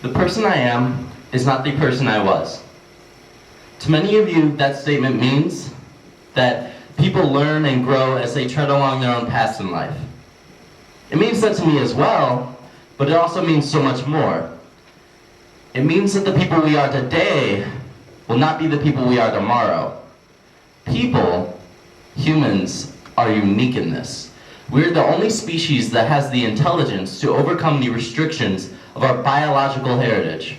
The person I am is not the person I was. To many of you, that statement means that people learn and grow as they tread along their own paths in life. It means that to me as well, but it also means so much more. It means that the people we are today will not be the people we are tomorrow. People, humans, are unique in this. We're the only species that has the intelligence to overcome the restrictions of our biological heritage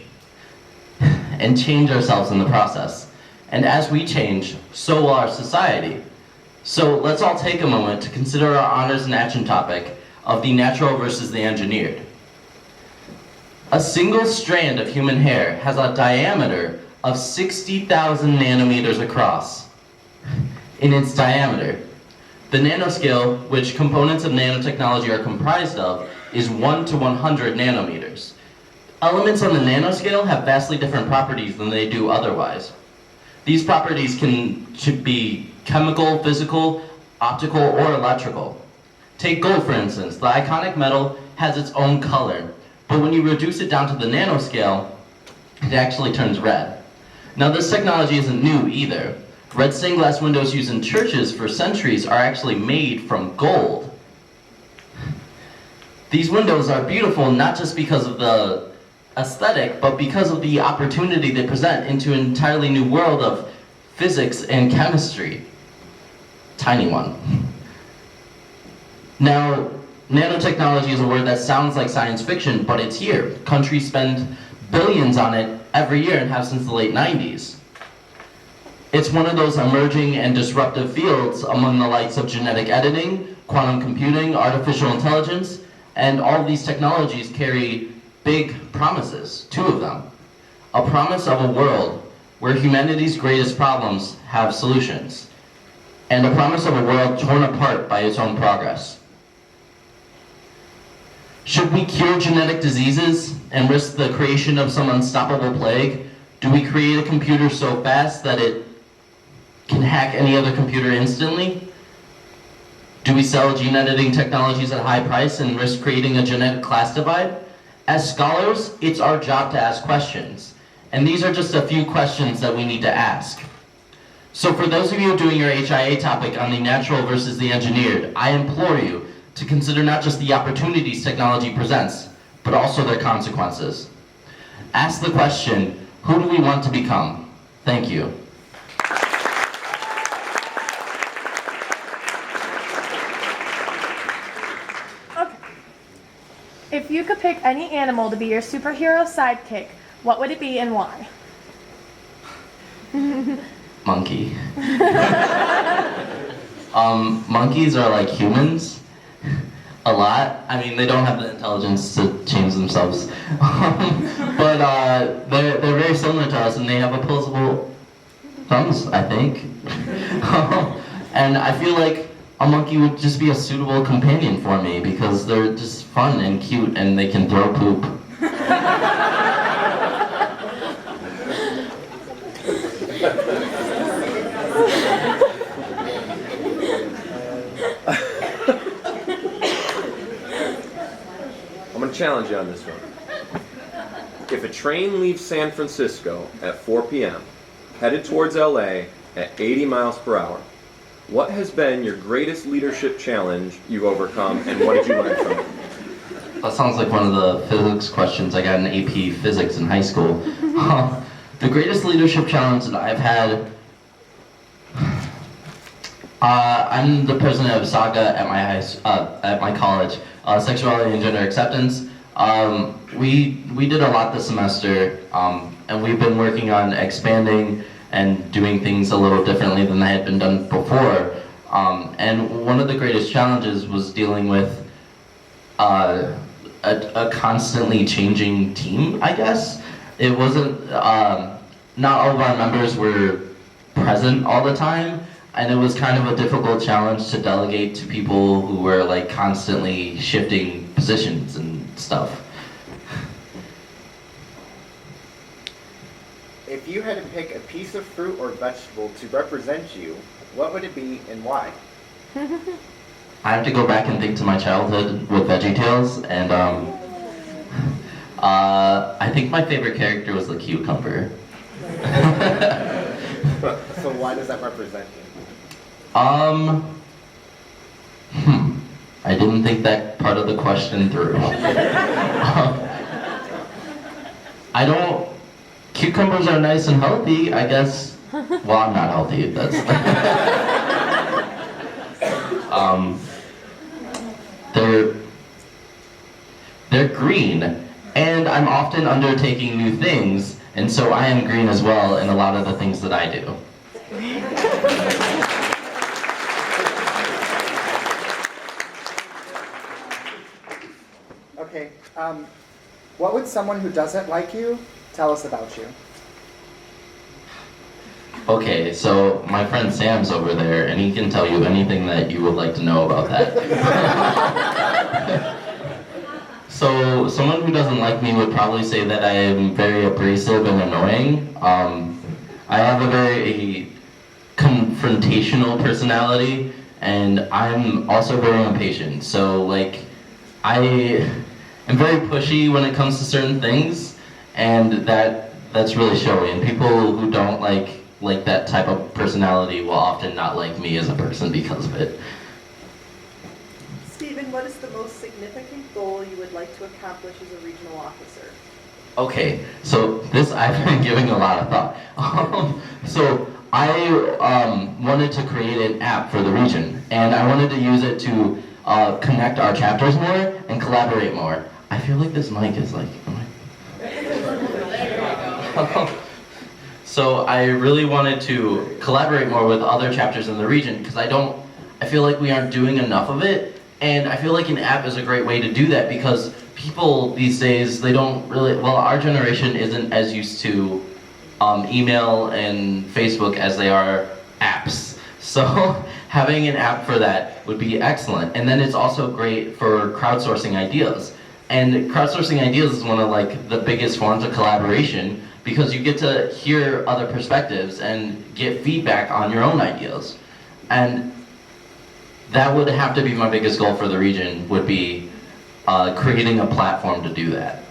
and change ourselves in the process. And as we change, so will our society. So let's all take a moment to consider our honors and action topic of the natural versus the engineered. A single strand of human hair has a diameter of 60,000 nanometers across in its diameter. The nanoscale, which components of nanotechnology are comprised of, is 1 to 100 nanometers. Elements on the nanoscale have vastly different properties than they do otherwise. These properties should be chemical, physical, optical, or electrical. Take gold, for instance. The iconic metal has its own color, but when you reduce it down to the nanoscale, it actually turns red. Now, this technology isn't new either. Red stained glass windows used in churches for centuries are actually made from gold. These windows are beautiful not just because of the aesthetic, but because of the opportunity they present into an entirely new world of physics and chemistry. Tiny one. Now, nanotechnology is a word that sounds like science fiction, but it's here. Countries spend billions on it every year and have since the late 90s. It's one of those emerging and disruptive fields among the likes of genetic editing, quantum computing, artificial intelligence, and all of these technologies carry big promises, 2 of them. A promise of a world where humanity's greatest problems have solutions, and a promise of a world torn apart by its own progress. Should we cure genetic diseases and risk the creation of some unstoppable plague? Do we create a computer so fast that it can hack any other computer instantly? Do we sell gene editing technologies at a high price and risk creating a genetic class divide? As scholars, it's our job to ask questions. And these are just a few questions that we need to ask. So for those of you doing your HIA topic on the natural versus the engineered, I implore you to consider not just the opportunities technology presents, but also their consequences. Ask the question, who do we want to become? Thank you. If you could pick any animal to be your superhero sidekick, what would it be and why? Monkey. Monkeys are like humans a lot. I mean, they don't have the intelligence to change themselves, but they're very similar to us, and they have opposable thumbs, I think. And I feel like a monkey would just be a suitable companion for me because they're just fun and cute and they can throw poop. I'm going to challenge you on this one. If a train leaves San Francisco at 4 p.m., headed towards LA at 80 miles per hour, what has been your greatest leadership challenge you've overcome, and what did you learn from it? That sounds like one of the physics questions I got in AP Physics in high school. The greatest leadership challenge that I've had, I'm the president of SAGA at my college, Sexuality and Gender Acceptance. We did a lot this semester, and we've been working on expanding and doing things a little differently than they had been done before. And one of the greatest challenges was dealing with a constantly changing team, I guess. It wasn't, not all of our members were present all the time, and it was kind of a difficult challenge to delegate to people who were like constantly shifting positions and stuff. If you had to pick a piece of fruit or vegetable to represent you, what would it be and why? I have to go back and think to my childhood with VeggieTales, and I think my favorite character was the cucumber. So why does that represent you? I didn't think that part of the question through. I don't. Cucumbers are nice and healthy, I guess. Well, I'm not healthy. That's. They're green, and I'm often undertaking new things, and so I am green as well in a lot of the things that I do. Okay. What would someone who doesn't like you tell us about you? Okay, so my friend Sam's over there, and he can tell you anything that you would like to know about that. So someone who doesn't like me would probably say that I am very abrasive and annoying. I have a very confrontational personality, and I'm also very impatient. So like, I am very pushy when it comes to certain things, and that's really showy. And people who don't like that type of personality will often not like me as a person because of it. Stephen, what is the most significant goal you would like to accomplish as a regional officer? Okay, so this I've been giving a lot of thought. So I wanted to create an app for the region, and I wanted to use it to connect our chapters more and collaborate more. I feel like this mic is like. So I really wanted to collaborate more with other chapters in the region because I feel like we aren't doing enough of it, and I feel like an app is a great way to do that because people these days, they don't really, well, our generation isn't as used to email and Facebook as they are apps. So having an app for that would be excellent. And then it's also great for crowdsourcing ideas. And crowdsourcing ideas is one of like the biggest forms of collaboration because you get to hear other perspectives and get feedback on your own ideas. And that would have to be my biggest goal for the region, would be creating a platform to do that.